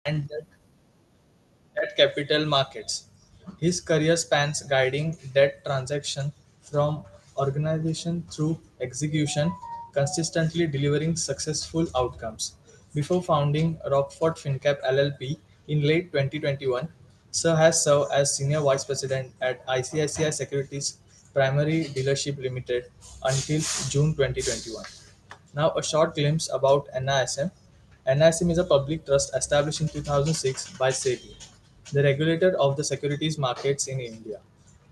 and debt capital markets. His career spans guiding debt transaction from organization through execution, consistently delivering successful outcomes. Before founding Rockford FinCap LLP in late 2021, Sir has served as Senior Vice President at ICICI Securities Primary Dealership Limited until June 2021. Now, a short glimpse about NISM. NISM is a public trust established in 2006 by SEBI, the regulator of the securities markets in India.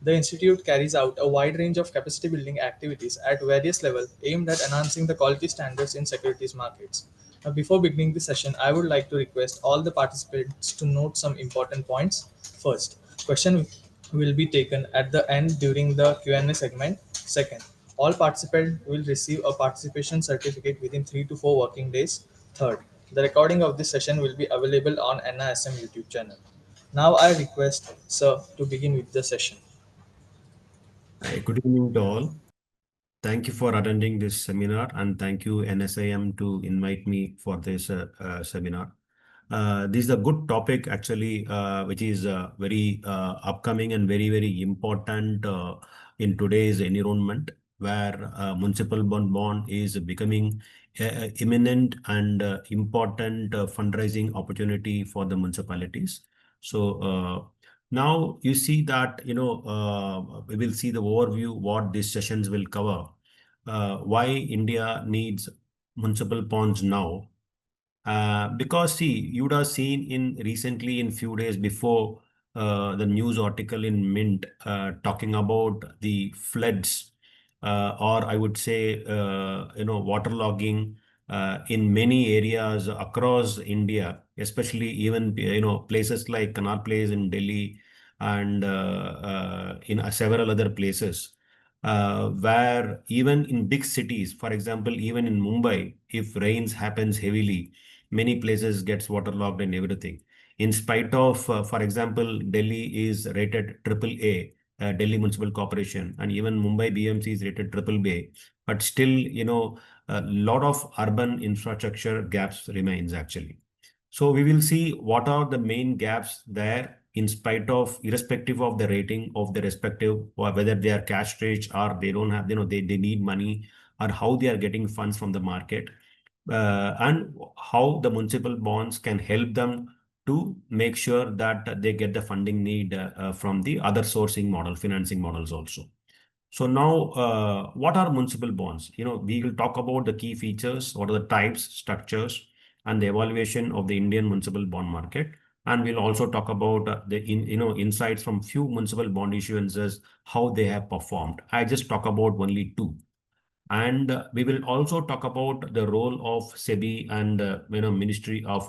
The institute carries out a wide range of capacity building activities at various levels aimed at enhancing the quality standards in securities markets. Now, before beginning the session, I would like to request all the participants to note some important points. First, question will be taken at the end during the Q&A segment. Second, all participants will receive a participation certificate within 3 to 4 working days. Third, the recording of this session will be available on NISM YouTube channel. Now I request Sir to begin with the session. Hi, good evening to all. Thank you for attending this seminar and thank you NSIM to invite me for this seminar. This is a good topic actually, which is very upcoming and very important in today's environment where municipal bond is becoming imminent and important fundraising opportunity for the municipalities. So now you see that, we will see the overview what these sessions will cover. Why India needs municipal bonds now. Because see, you would have seen in recently in few days before the news article in Mint talking about the floods or I would say waterlogging in many areas across India, especially even places like Connaught Place in Delhi and in several other places. Where even in big cities, for example, even in Mumbai, if rains happens heavily, many places gets waterlogged and everything. In spite of, for example, Delhi is rated AAA, Delhi Municipal Corporation, and even Mumbai BMC is rated AAA, but still, a lot of urban infrastructure gaps remains actually. So we will see what are the main gaps there in spite of irrespective of the rating of the respective or whether they are cash rich or they don't have, they need money or how they are getting funds from the market and how the municipal bonds can help them to make sure that they get the funding need from the other sourcing model, financing models also. So now, what are municipal bonds? We will talk about the key features, what are the types, structures, and the evaluation of the Indian municipal bond market. And we'll also talk about insights from few municipal bond issuances, how they have performed. I just talk about only two. And we will also talk about the role of SEBI and Ministry of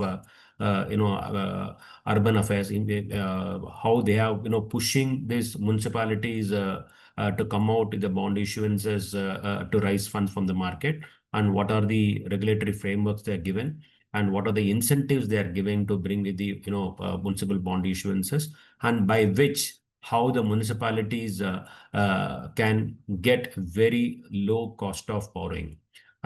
Urban Affairs in how they have pushing these municipalities to come out with the bond issuances to raise funds from the market, and what are the regulatory frameworks they are given, and what are the incentives they are giving to bring with the municipal bond issuances, and by which how the municipalities can get very low cost of borrowing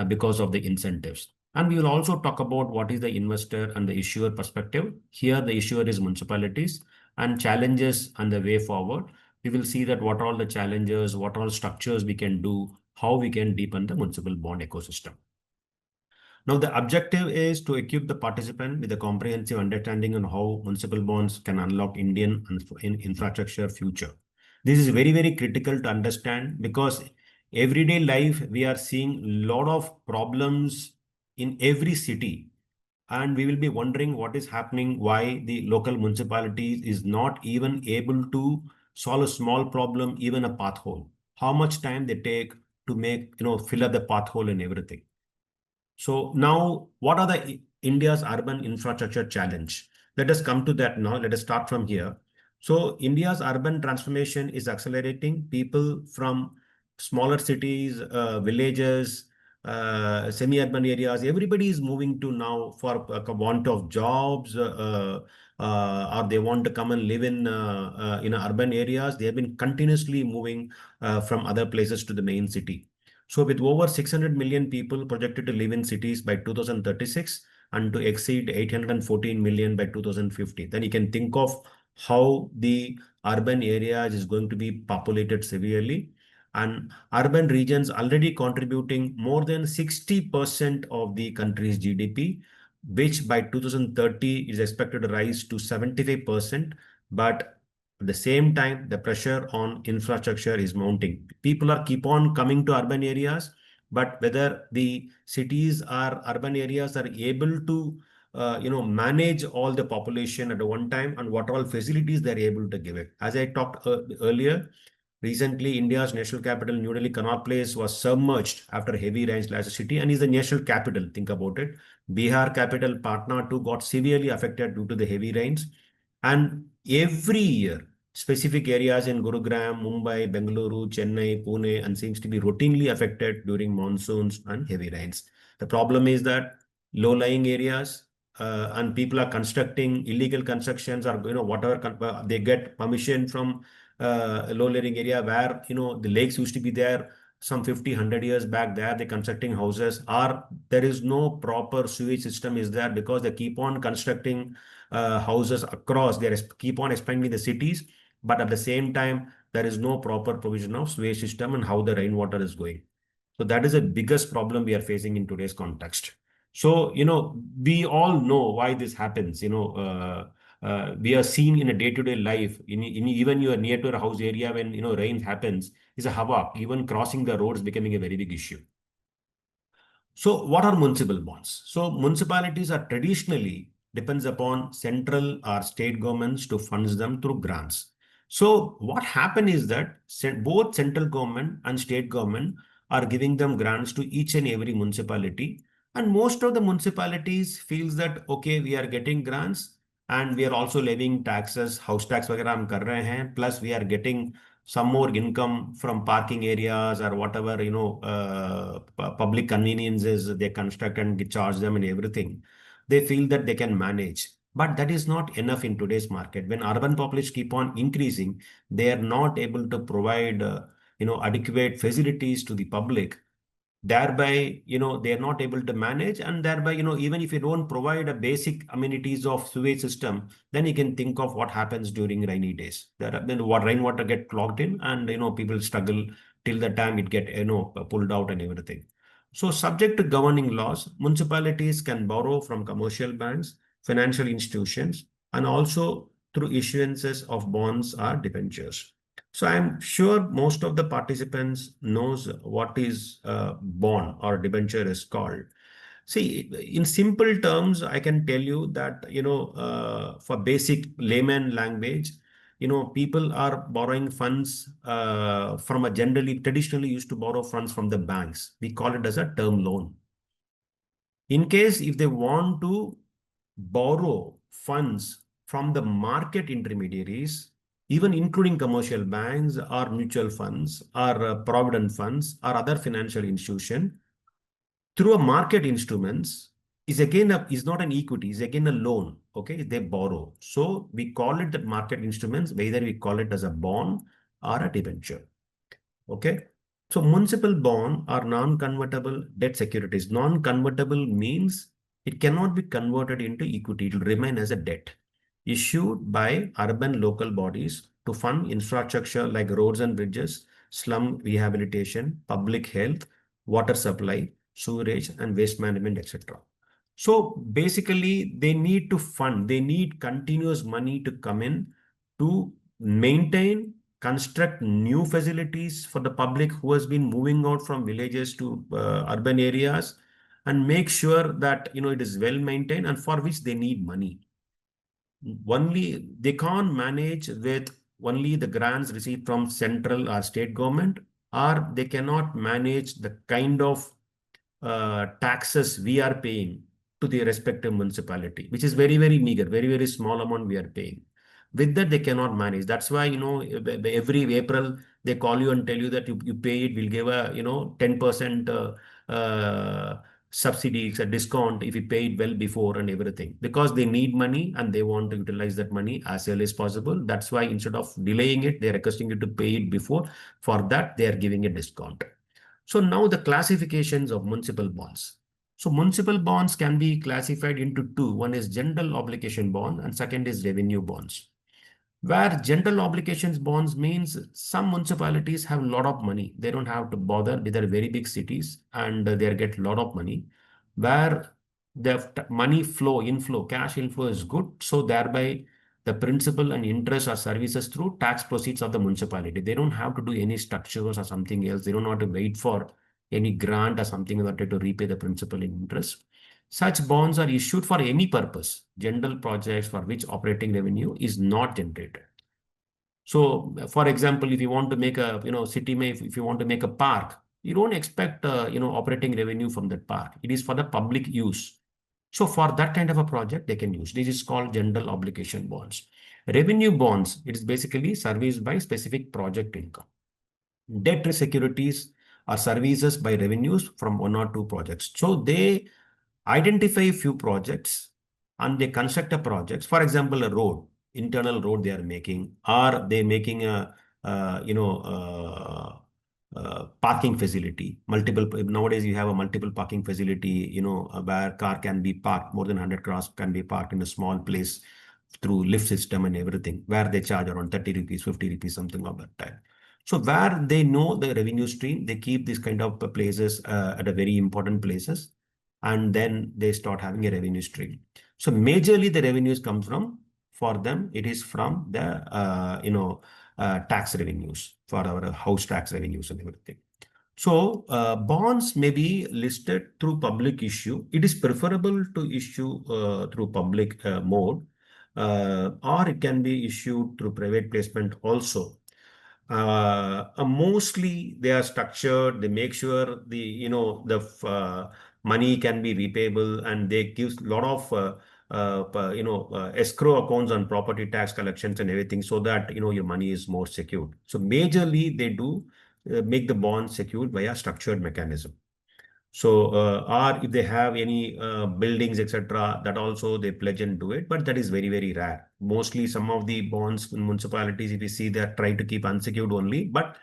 because of the incentives. And we will also talk about what is the investor and the issuer perspective. Here, the issuer is municipalities and challenges and the way forward. We will see that what are all the challenges, what all structures we can do, how we can deepen the municipal bond ecosystem. Now, the objective is to equip the participant with a comprehensive understanding on how municipal bonds can unlock Indian infrastructure future. This is very critical to understand because everyday life, we are seeing a lot of problems in every city. And we will be wondering what is happening, why the local municipalities is not even able to solve a small problem, even a path hole. How much time they take to make, fill up the path hole and everything. So now, what are the India's urban infrastructure challenge? Let us come to that now. Let us start from here. So India's urban transformation is accelerating. People from smaller cities, villages, semi-urban areas, everybody is moving to now for a want of jobs, or they want to come and live in urban areas. They have been continuously moving from other places to the main city. So with over 600 million people projected to live in cities by 2036, and to exceed 814 million by 2050. Then you can think of how the urban areas is going to be populated severely, and urban regions already contributing more than 60% of the country's GDP, which by 2030 is expected to rise to 75%. But at the same time, the pressure on infrastructure is mounting. People are keep on coming to urban areas, but whether the cities or urban areas are able to manage all the population at one time, and what all facilities they're able to give it. As I talked earlier, recently, India's national capital, New Delhi, Connaught Place, was submerged after heavy rains last city and is the national capital. Think about it. Bihar capital, Patna, too, got severely affected due to the heavy rains. And every year, specific areas in Gurugram, Mumbai, Bengaluru, Chennai, Pune, and seems to be routinely affected during monsoons and heavy rains. The problem is that low-lying areas and people are constructing illegal constructions, or whatever they get permission from a low-lying area where the lakes used to be there some 50, 100 years back. There they're constructing houses, or there is no proper sewage system is there because they keep on constructing houses across. They keep on expanding the cities, but at the same time, there is no proper provision of sewage system and how the rainwater is going. So that is the biggest problem we are facing in today's context. So, we all know why this happens. We are seeing in a day-to-day life, even you are near to a house area when, rain happens, is a havoc. Even crossing the roads becoming a very big issue. So what are municipal bonds? So municipalities are traditionally depends upon central or state governments to fund them through grants. So what happened is that both central government and state government are giving them grants to each and every municipality. And most of the municipalities feels that, okay, we are getting grants and we are also levying taxes, house tax वगैरह हम कर रहे हैं, plus we are getting some more income from parking areas or whatever, public conveniences they construct and charge them and everything. They feel that they can manage. But that is not enough in today's market. When urban populations keep on increasing, they are not able to provide, adequate facilities to the public. Thereby, they are not able to manage, and thereby, even if you don't provide a basic amenities of sewage system, then you can think of what happens during rainy days. Then what rainwater get clogged in, and people struggle till the time it get pulled out and everything. So subject to governing laws, municipalities can borrow from commercial banks, financial institutions, and also through issuances of bonds or debentures. So I'm sure most of the participants knows what is bond or debenture is called. See, in simple terms, I can tell you that, for basic layman language, people are borrowing funds from a traditionally used to borrow funds from the banks. We call it as a term loan. In case if they want to borrow funds from the market intermediaries, even including commercial banks or mutual funds or provident funds or other financial institution, through a market instruments, is not an equity, is again a loan. Okay, they borrow. So we call it the market instruments, whether we call it as a bond or a debenture. Okay. So municipal bond are non-convertible debt securities. Non-convertible means it cannot be converted into equity. It will remain as a debt issued by urban local bodies to fund infrastructure like roads and bridges, slum rehabilitation, public health, water supply, sewerage, and waste management, etc. So basically, they need continuous money to come in to maintain, construct new facilities for the public who has been moving out from villages to urban areas, and make sure that it is well maintained, and for which they need money. Only they can't manage with only the grants received from central or state government, or they cannot manage the kind of taxes we are paying to the respective municipality, which is very, very meager, very, very small amount we are paying. With that, they cannot manage. That's why, every April, they call you and tell you that you pay it, we'll give a, 10% subsidies, a discount if you pay it well before and everything, because they need money and they want to utilize that money as early as possible. That's why instead of delaying it, they're requesting you to pay it before. For that, they are giving a discount. So now the classifications of municipal bonds. So municipal bonds can be classified into two. One is general obligation bond and second is revenue bonds. Where general obligations bonds means some municipalities have a lot of money. They don't have to bother with their very big cities and they get a lot of money. Where the money flow, inflow, cash inflow is good. So thereby the principal and interest are services through tax proceeds of the municipality. They don't have to do any structures or something else. They don't have to wait for any grant or something like that to repay the principal and interest. Such bonds are issued for any purpose, general projects for which operating revenue is not generated. So, for example, if you want to make a, city may, if you want to make a park, you don't expect, operating revenue from that park. It is for the public use. So for that kind of a project, they can use. This is called general obligation bonds. Revenue bonds, it is basically serviced by specific project income. Debt securities are services by revenues from one or two projects. So they identify few projects and they construct a project. For example, a road, internal road they are making, or they making a parking facility. Multiple nowadays you have a multiple parking facility. Where car can be parked, more than 100 cars can be parked in a small place through lift system and everything. Where they charge around 30 rupees, 50 rupees, something of that type. So where they know the revenue stream, they keep these kind of places at a very important places, and then they start having a revenue stream. So majorly the revenues come from, for them, it is from the, tax revenues, for our house tax revenues and everything. So bonds may be listed through public issue. It is preferable to issue through public mode, or it can be issued through private placement also. Mostly they are structured. They make sure the money can be repayable, and they give a lot of escrow accounts on property tax collections and everything, so that your money is more secured. So majorly they do make the bond secured via structured mechanism. So, or if they have any buildings, etc., that also they pledge and do it, but that is very, very rare. Mostly some of the bonds in municipalities, if you see, they are trying to keep unsecured only, but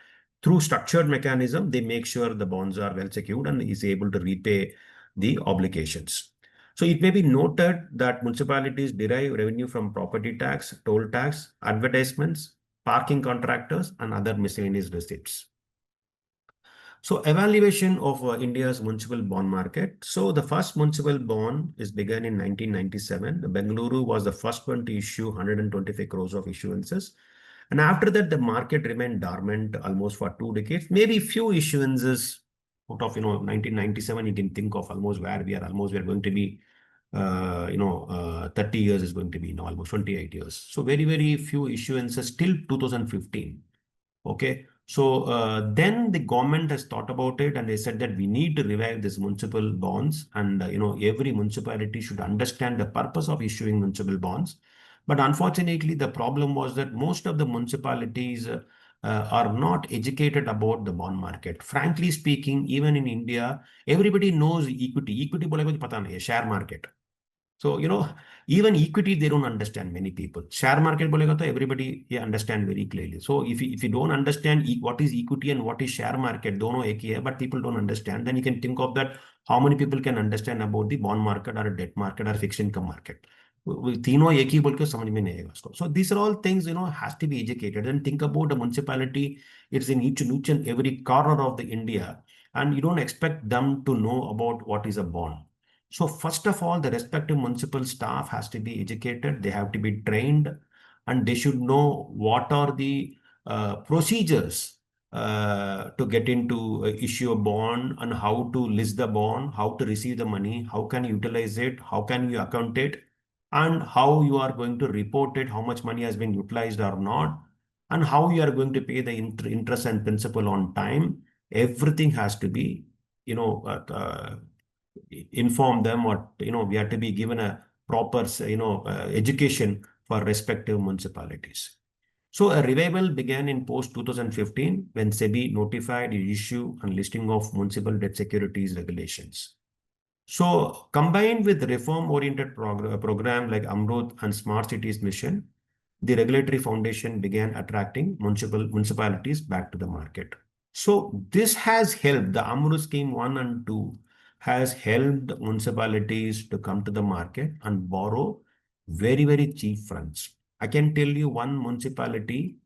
through structured mechanism, they make sure the bonds are well secured and is able to repay the obligations. So it may be noted that municipalities derive revenue from property tax, toll tax, advertisements, parking contractors, and other miscellaneous receipts. So evaluation of India's municipal bond market. So the first municipal bond is begun in 1997. The Bengaluru was the first one to issue 125 crores of issuances. And after that, the market remained dormant almost for 2 decades. Maybe few issuances out of 1997. You can think of almost where we are. Almost we are going to be 30 years is going to be now almost 28 years. So very, very few issuances till 2015. Okay. So then the government has thought about it and they said that we need to revive this municipal bonds, and every municipality should understand the purpose of issuing municipal bonds. But unfortunately, the problem was that most of the municipalities are not educated about the bond market. Frankly speaking, even in India, everybody knows equity. Equity बोले कुछ पता नहीं है, share market. So, even equity, they don't understand, many people. Share market bolega to everybody understand very clearly. So if you don't understand what is equity and what is share market, dono ek hi hai, but people don't understand, then you can think of that how many people can understand about the bond market or a debt market or fixed income market. तीनों एक ही बोल के समझ में नहीं आएगा उसको. So these are all things, has to be educated. And think about a municipality, it's in each and every corner of the India, and you don't expect them to know about what is a bond. So first of all, the respective municipal staff has to be educated. They have to be trained, and they should know what are the procedures to get into issue a bond, and how to list the bond, how to receive the money, how can you utilize it, how can you account it, and how you are going to report it, how much money has been utilized or not, and how you are going to pay the interest and principal on time. Everything has to be, inform them, or we have to be given a proper education for respective municipalities. So a revival began in post 2015 when SEBI notified the issue and listing of municipal debt securities regulations. So combined with reform oriented program like Amrut and Smart Cities Mission, the regulatory foundation began attracting municipalities back to the market. So this has helped the Amrut scheme 1 and 2 has helped municipalities to come to the market and borrow very, very cheap funds. I can tell you one municipality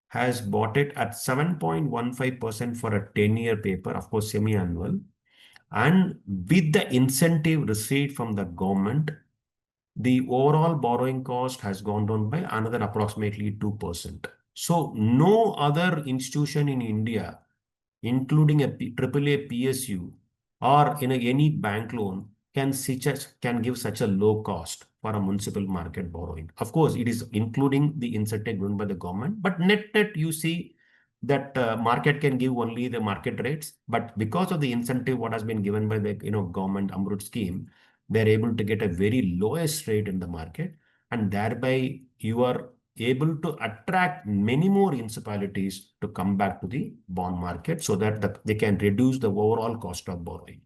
has bought it at 7.15% for a 10-year paper, of course, semi-annual. And with the incentive received from the government, the overall borrowing cost has gone down by another approximately 2%. So no other institution in India, including a AAA PSU or in any bank loan, can give such a low cost for a municipal market borrowing. Of course, it is including the incentive given by the government, but net you see that market can give only the market rates, but because of the incentive what has been given by the government Amrut scheme, they're able to get a very lowest rate in the market, and thereby you are able to attract many more municipalities to come back to the bond market so that they can reduce the overall cost of borrowing.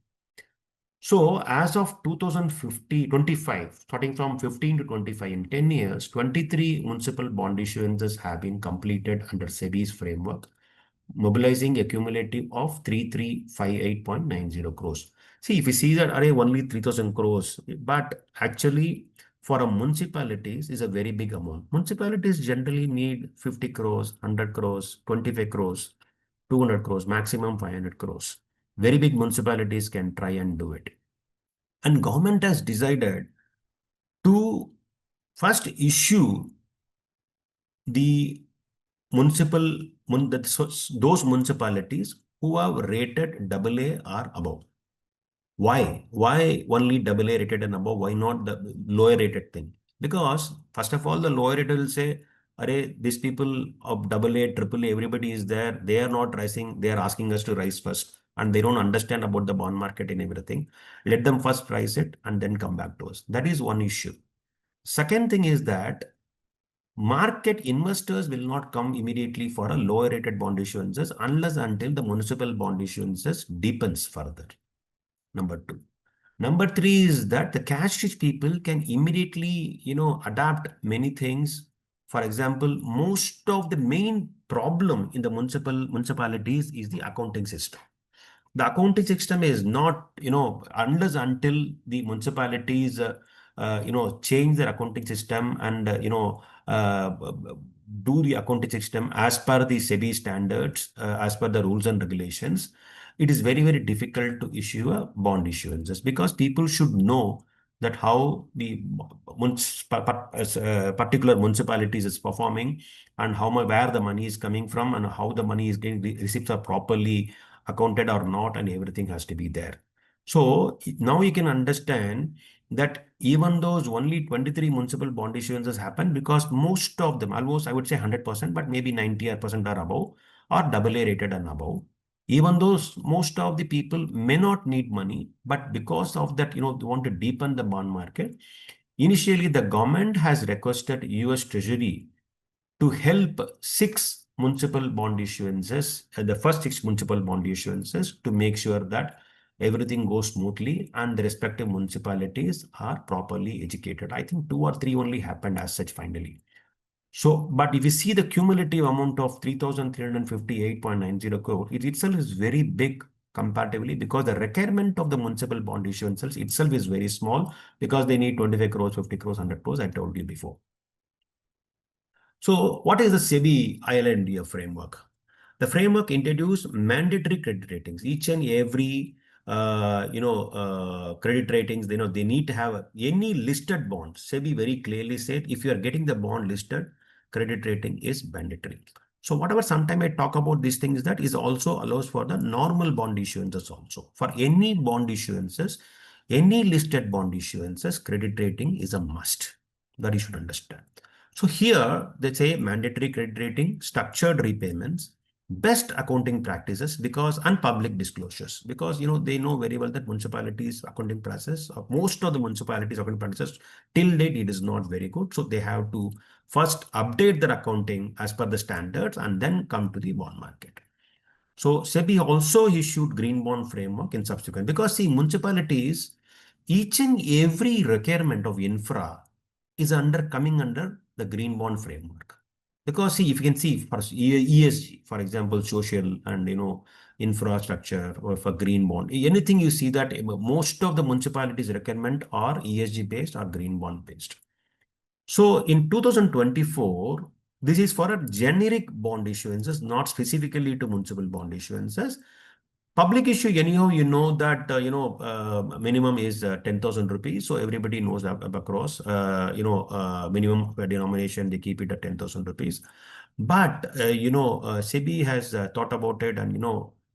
So as of 2050, 25, starting from 15 to 25, in 10 years, 23 municipal bond issuances have been completed under SEBI's framework, mobilizing a cumulative of 3358.90 crores. See, if you see that array only 3000 crores, but actually for a municipalities is a very big amount. Municipalities generally need 50 crores, 100 crores, 25 crores, 200 crores, maximum 500 crores. Very big municipalities can try and do it. And government has decided to first issue the municipal those municipalities who have rated AA or above. Why? Why only AA rated and above? Why not the lower rated thing? Because first of all, the lower rated will say, "Arey, these people of AA, AAA, everybody is there. They are not rising. They are asking us to rise first, and they don't understand about the bond market and everything. Let them first price it and then come back to us." That is one issue. Second thing is that market investors will not come immediately for a lower rated bond issuances unless until the municipal bond issuances deepens further. Number two. Number three is that the cash rich people can immediately, adapt many things. For example, most of the main problem in the municipalities is the accounting system. The accounting system is not, unless until the municipalities, change their accounting system and, do the accounting system as per the SEBI standards, as per the rules and regulations, it is very, very difficult to issue a bond issuances because people should know that how the particular municipalities is performing and where the money is coming from and how the money is getting, the receipts are properly accounted or not, and everything has to be there. So now you can understand that even those only 23 municipal bond issuances happen because most of them, almost I would say 100%, but maybe 90% are above or AA rated and above. Even though most of the people may not need money, but because of that, they want to deepen the bond market. Initially, the government has requested US Treasury to help six municipal bond issuances, the first six municipal bond issuances, to make sure that everything goes smoothly and the respective municipalities are properly educated. I think two or three only happened as such finally. So, but if you see the cumulative amount of 3,358.90 crore, it itself is very big comparatively because the requirement of the municipal bond issuances itself is very small because they need 25 crores, 50 crores, 100 crores, I told you before. So what is the SEBI ILNDF framework? The framework introduced mandatory credit ratings. Each and every credit ratings, they need to have any listed bond. SEBI very clearly said if you are getting the bond listed, credit rating is mandatory. So whatever sometime I talk about these things, that is also allows for the normal bond issuances also. For any bond issuances, any listed bond issuances, credit rating is a must. That you should understand. So here they say mandatory credit rating, structured repayments, best accounting practices because and public disclosures because they know very well that municipalities accounting process most of the municipalities accounting practices till date it is not very good, so they have to first update their accounting as per the standards and then come to the bond market. So SEBI also issued green bond framework in subsequent because see municipalities each and every requirement of infra is coming under the green bond framework. Because see, if you can see for ESG, for example, social and infrastructure or for green bond. Anything you see that most of the municipalities recommend are ESG based or green bond based. So in 2024, this is for a generic bond issuances, not specifically to municipal bond issuances. Public issue, anyhow, you know that, minimum is 10,000 rupees. So everybody knows across, minimum denomination, they keep it at 10,000 rupees. But, SEBI has thought about it, and,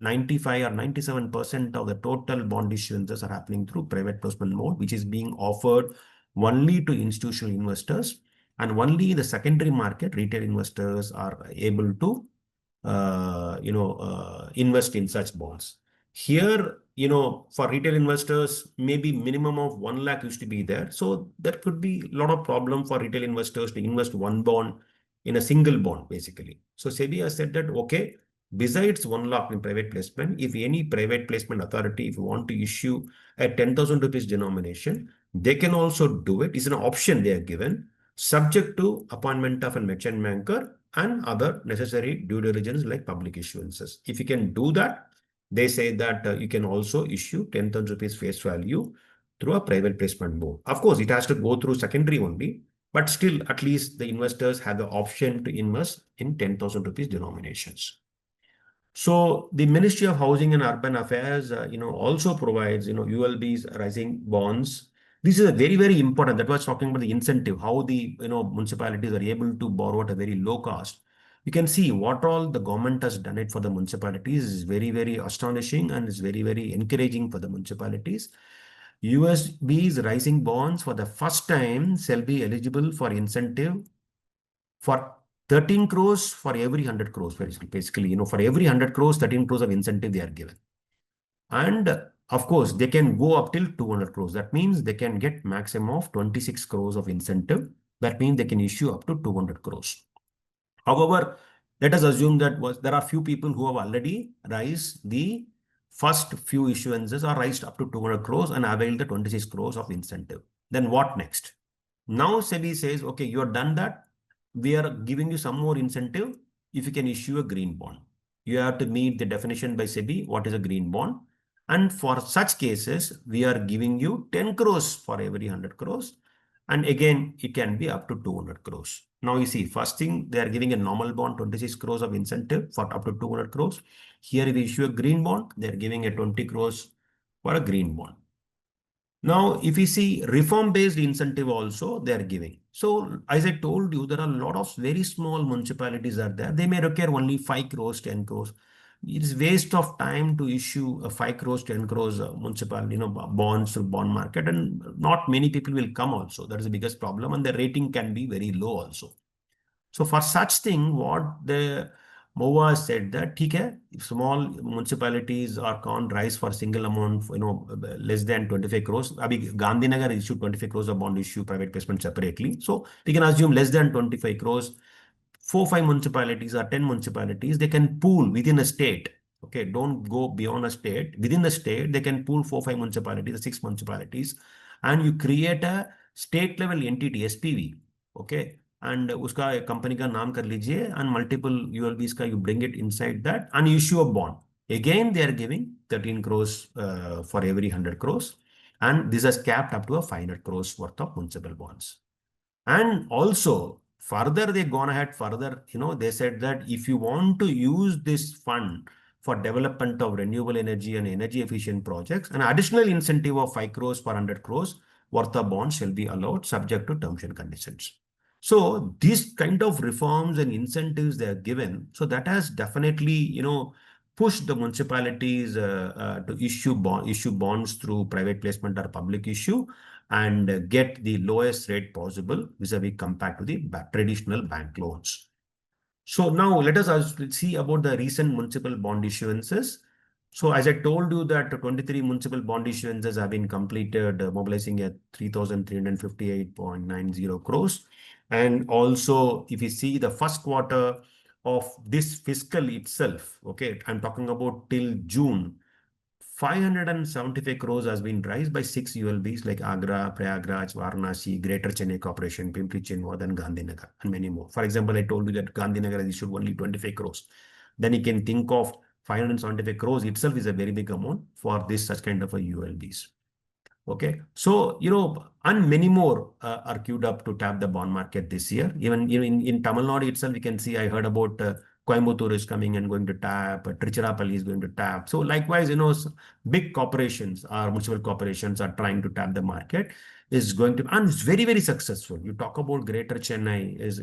95 or 97% of the total bond issuances are happening through private placement mode, which is being offered only to institutional investors, and only the secondary market retail investors are able to invest in such bonds. Here, for retail investors, maybe minimum of 1 lakh used to be there. So there could be a lot of problem for retail investors to invest one bond in a single bond, basically. So SEBI has said that, okay, besides 1 lakh in private placement, if any private placement authority, if you want to issue a 10,000 rupees denomination, they can also do it. It's an option they are given, subject to appointment of a merchant banker and other necessary due diligence like public issuances. If you can do that, they say that you can also issue 10,000 rupees face value through a private placement mode. Of course, it has to go through secondary only, but still, at least the investors have the option to invest in 10,000 rupees denominations. So the Ministry of Housing and Urban Affairs, also provides, ULB's rising bonds. This is a very, very important. That was talking about the incentive, how the, municipalities are able to borrow at a very low cost. You can see what all the government has done it for the municipalities is very, very astonishing, and is very, very encouraging for the municipalities. USB's rising bonds for the first time shall be eligible for incentive for 13 crores for every 100 crores. Basically, for every 100 crores, 13 crores of incentive they are given. And of course, they can go up till 200 crores. That means they can get maximum of 26 crores of incentive. That means they can issue up to 200 crores. However, let us assume that there are few people who have already raised the first few issuances or raised up to 200 crores and availed the 26 crores of incentive. Then what next? Now SEBI says, okay, you have done that. We are giving you some more incentive if you can issue a green bond. You have to meet the definition by SEBI, what is a green bond. And for such cases, we are giving you 10 crores for every 100 crores. And again, it can be up to 200 crores. Now you see, first thing, they are giving a normal bond, 26 crores of incentive for up to 200 crores. Here, if we issue a green bond, they are giving a 20 crores for a green bond. Now, if we see reform-based incentive also, they are giving. So, as I told you, there are a lot of very small municipalities are there. They may require only 5 crores, 10 crores. It is waste of time to issue a 5 crores, 10 crores municipal, bonds through bond market, and not many people will come also. That is the biggest problem, and the rating can be very low also. So for such thing, what the MOA said that, okay, if small municipalities are can't rise for single amount, less than 25 crores. Abhi Gandhinagar issued 25 crores of bond issue private placement separately. So we can assume less than 25 crores, 4, 5 municipalities or 10 municipalities, they can pool within a state. Okay, don't go beyond a state. Within the state, they can pool 4, 5 municipalities, 6 municipalities, and you create a state level entity, SPV. Okay, and uska company ka naam kar lijiye, and multiple ULBs ka you bring it inside that and issue a bond. Again, they are giving 13 crores for every 100 crores, and this is capped up to a 500 crores worth of municipal bonds. And also, further, they gone ahead further, they said that if you want to use this fund for development of renewable energy and energy efficient projects, an additional incentive of 5 crores per 100 crores worth of bonds shall be allowed subject to terms and conditions. So these kind of reforms and incentives they are given. So that has definitely, pushed the municipalities to issue bonds through private placement or public issue, and get the lowest rate possible vis-a-vis compared to the traditional bank loans. So now let us see about the recent municipal bond issuances. So as I told you that 23 municipal bond issuances have been completed, mobilizing at 3,358.90 crores. And also, if you see the first quarter of this fiscal itself, okay, I'm talking about till June, 575 crores has been raised by 6 ULBs like Agra, Prayagraj, Varanasi, Greater Chennai Corporation, Pimpri Chinwad, and Gandhinagar, and many more. For example, I told you that Gandhinagar has issued only 25 crores. Then you can think of 575 crores itself is a very big amount for this such kind of a ULBs. Okay, so and many more are queued up to tap the bond market this year. Even in Tamil Nadu itself, we can see. I heard about Coimbatore is coming and going to tap. Tiruchirappalli is going to tap. So likewise, big corporations or municipal corporations are trying to tap the market. Is going to and it's very very successful. You talk about Greater Chennai is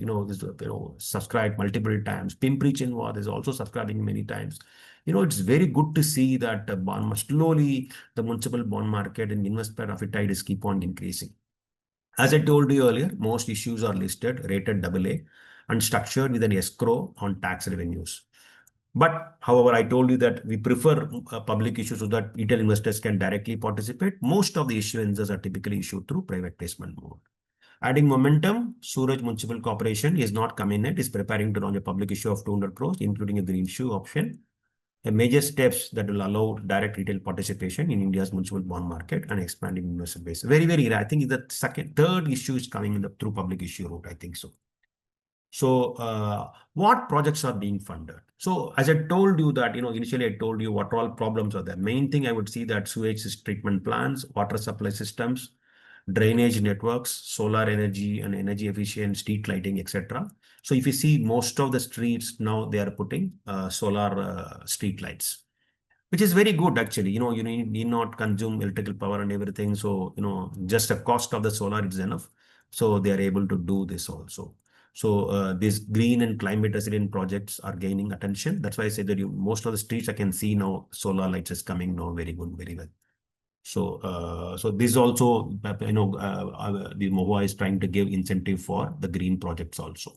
subscribed multiple times. Pimpri Chinwad is also subscribing many times. It's very good to see that bond slowly the municipal bond market and investor appetite is keep on increasing. As I told you earlier, most issues are listed, rated AA, and structured with an escrow on tax revenues. But however, I told you that we prefer public issues so that retail investors can directly participate. Most of the issuances are typically issued through private placement mode. Adding momentum, Suraj Municipal Corporation is not coming yet, is preparing to launch a public issue of 200 crores, including a green shoe option. A major steps that will allow direct retail participation in India's municipal bond market and expanding investor base. Very, very rare. I think the third issue is coming in through public issue route. I think so. So, what projects are being funded? So, as I told you that, initially I told you what all problems are there. Main thing I would see that sewage treatment plants, water supply systems, drainage networks, solar energy and energy efficient street lighting, etc. So, if you see most of the streets now they are putting solar street lights, which is very good actually. You need not consume electrical power and everything. So, just the cost of the solar is enough. So they are able to do this also. So these green and climate resilient projects are gaining attention. That's why I say that most of the streets I can see now solar lights is coming now very good, very well. So this also, the MOHUA is trying to give incentive for the green projects also.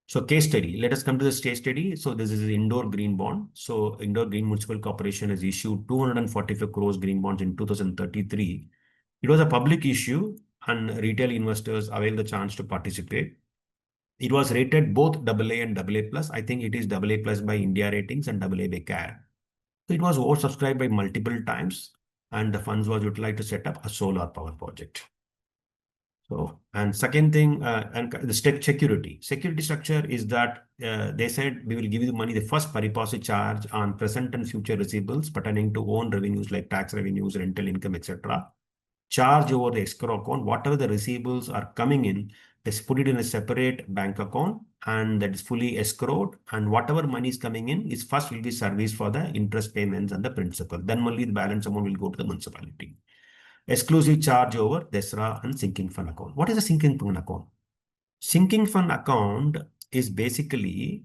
So case study, let us come to the case study. So this is Indore Green Bond. So Indore Green Municipal Corporation has issued 245 crores green bonds in 2033. It was a public issue and retail investors availed the chance to participate. It was rated both AA and AA plus. I think it is AA plus by India Ratings and AA by CARE. So it was oversubscribed by multiple times and the funds was utilized to set up a solar power project. So, and second thing, and the security structure is that they said we will give you the money, the first pariposi charge on present and future receivables pertaining to own revenues like tax revenues, rental income, etc. Charge over the escrow account, whatever the receivables are coming in, just put it in a separate bank account and that is fully escrowed. And whatever money is coming in is first will be serviced for the interest payments and the principal. Then only the balance amount will go to the municipality. Exclusive charge over DESRA and sinking fund account. What is a sinking fund account? Sinking fund account is basically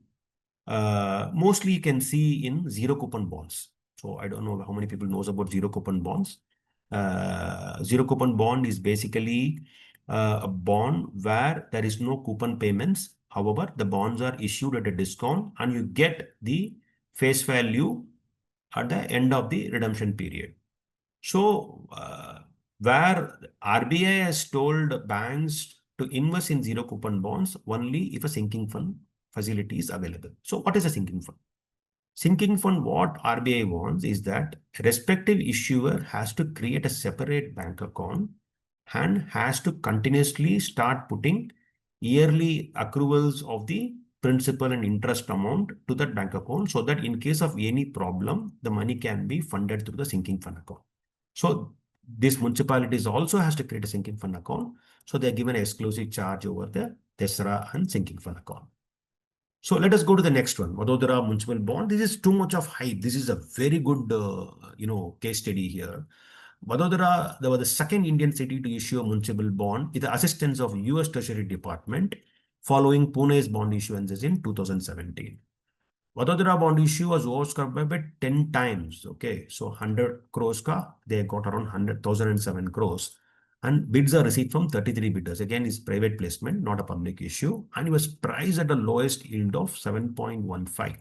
mostly you can see in zero coupon bonds. So I don't know how many people knows about zero coupon bonds. Zero coupon bond is basically a bond where there is no coupon payments. However, the bonds are issued at a discount and you get the face value at the end of the redemption period. So, where RBI has told banks to invest in zero coupon bonds only if a sinking fund facility is available. So, what is a sinking fund? Sinking fund, what RBI wants is that respective issuer has to create a separate bank account and has to continuously start putting yearly accruals of the principal and interest amount to that bank account so that in case of any problem, the money can be funded through the sinking fund account. So this municipalities also has to create a sinking fund account. So they're given an exclusive charge over the TESRA and sinking fund account. So let us go to the next one, Vadodara Municipal Bond. This is too much of hype. This is a very good, case study here. Vadodara, they were the second Indian city to issue a municipal bond with the assistance of US Treasury Department following Pune's bond issuances in 2017. Vadodara bond issue was oversubscribed by 10 times. Okay, so 100 crores ka, they got around 100,007 crores. And bids are received from 33 bidders. Again, it's private placement, not a public issue. And it was priced at the lowest yield of 7.15.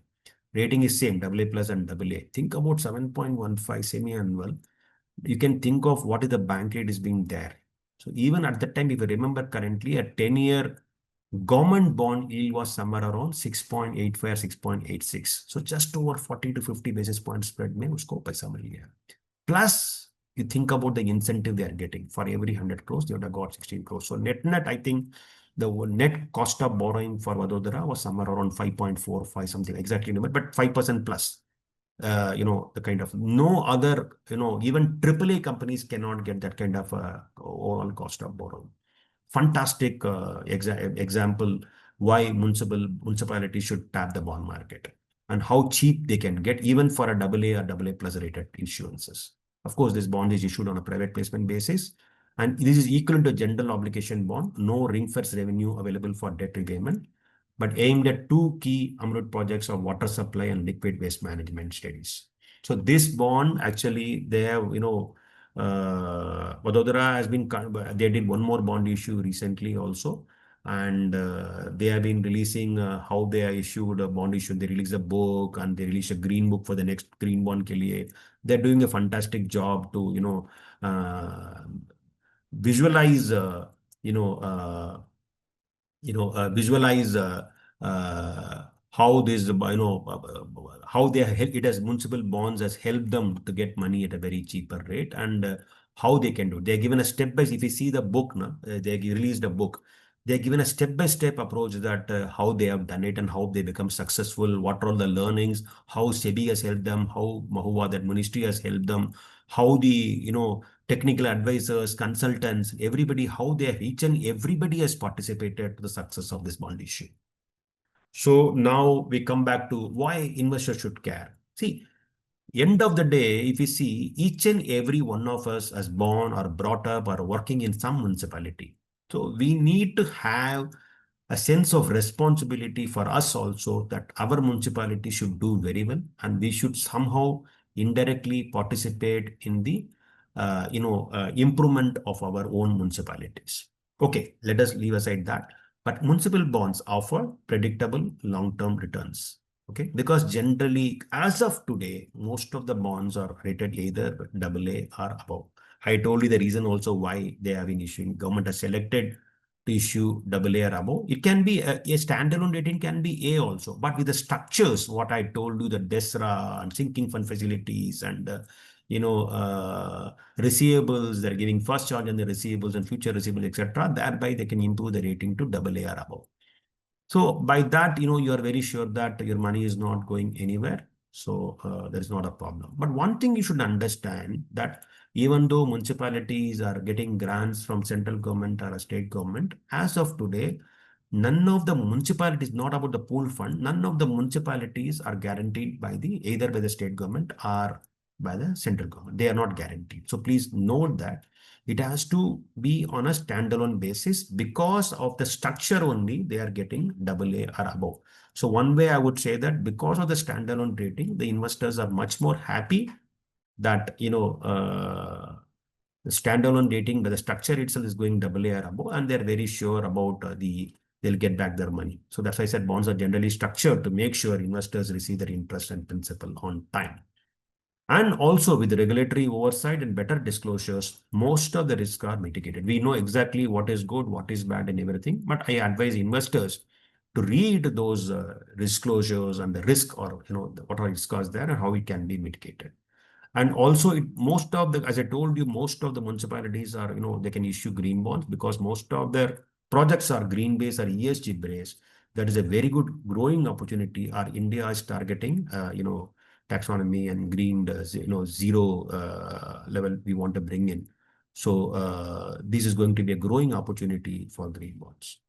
Rating is same, AA plus and AA. Think about 7.15 semi-annual. You can think of what is the bank rate is being there. So even at that time, if you remember currently, a 10-year government bond yield was somewhere around 6.85 or 6.86. So just over 40 to 50 basis point spread में उसको पैसा मिल गया. Plus, you think about the incentive they are getting. For every 100 crores, they would have got 16 crores. So net, I think the net cost of borrowing for Vadodara was somewhere around 5.45 something exactly, but 5% plus. the kind of no other, even AAA companies cannot get that kind of overall cost of borrowing. Fantastic example why municipality should tap the bond market and how cheap they can get even for a double A or double A plus rated issuances. Of course, this bond is issued on a private placement basis, and this is equivalent to general obligation bond, no ring fence revenue available for debt repayment, but aimed at two key Amrut projects of water supply and liquid waste management studies. So this bond actually, they have, Vadodara has been, they did one more bond issue recently also. And they have been releasing how they are issued a bond issue. They release a book and they release a green book for the next green bond ke liye. They're doing a fantastic job to, visualize, you know, uh, visualize how this, how they it has municipal bonds has helped them to get money at a very cheaper rate, and how they can do it. They're given a step by, if you see the book, no, they released a book. They're given a step-by-step approach that how they have done it and how they become successful, what are all the learnings, how SEBI has helped them, how Mahua, that ministry, has helped them, how the, technical advisors, consultants, everybody, how they have, each and everybody has participated to the success of this bond issue. So now we come back to why investors should care. See, end of the day, if you see, each and every one of us as born or brought up or working in some municipality. So we need to have a sense of responsibility for us also, that our municipality should do very well and we should somehow indirectly participate in the improvement of our own municipalities. Okay, let us leave aside that. But municipal bonds offer predictable long-term returns. Okay, because generally, as of today, most of the bonds are rated either double A or above. I told you the reason also why they have been issuing. Government has selected to issue double A or above. It can be a standalone rating, can be A also, but with the structures, what I told you, the DESRA and sinking fund facilities and receivables, they're giving first charge on the receivables and future receivables, etc. Thereby, they can improve the rating to double A or above. So by that, you are very sure that your money is not going anywhere. So there is not a problem. But one thing you should understand, that even though municipalities are getting grants from central government or a state government, as of today, none of the municipalities, not about the pool fund, none of the municipalities are guaranteed by either by the state government or by the central government. They are not guaranteed. So please note that it has to be on a standalone basis. Because of the structure only, they are getting double A or above. So one way I would say that because of the standalone rating, the investors are much more happy that, the standalone rating, but the structure itself is going double A or above, and they're very sure about they'll get back their money. So that's why I said bonds are generally structured to make sure investors receive their interest and principal on time. And also with regulatory oversight and better disclosures, most of the risks are mitigated. We know exactly what is good, what is bad and everything, but I advise investors to read those disclosures and the risk, or what are risks are there and how it can be mitigated. And also, most of the, as I told you, most of the municipalities are, they can issue green bonds because most of their projects are green based or ESG based. That is a very good growing opportunity. Our India is targeting, taxonomy and green, zero level we want to bring in. So this is going to be a growing opportunity for green bonds.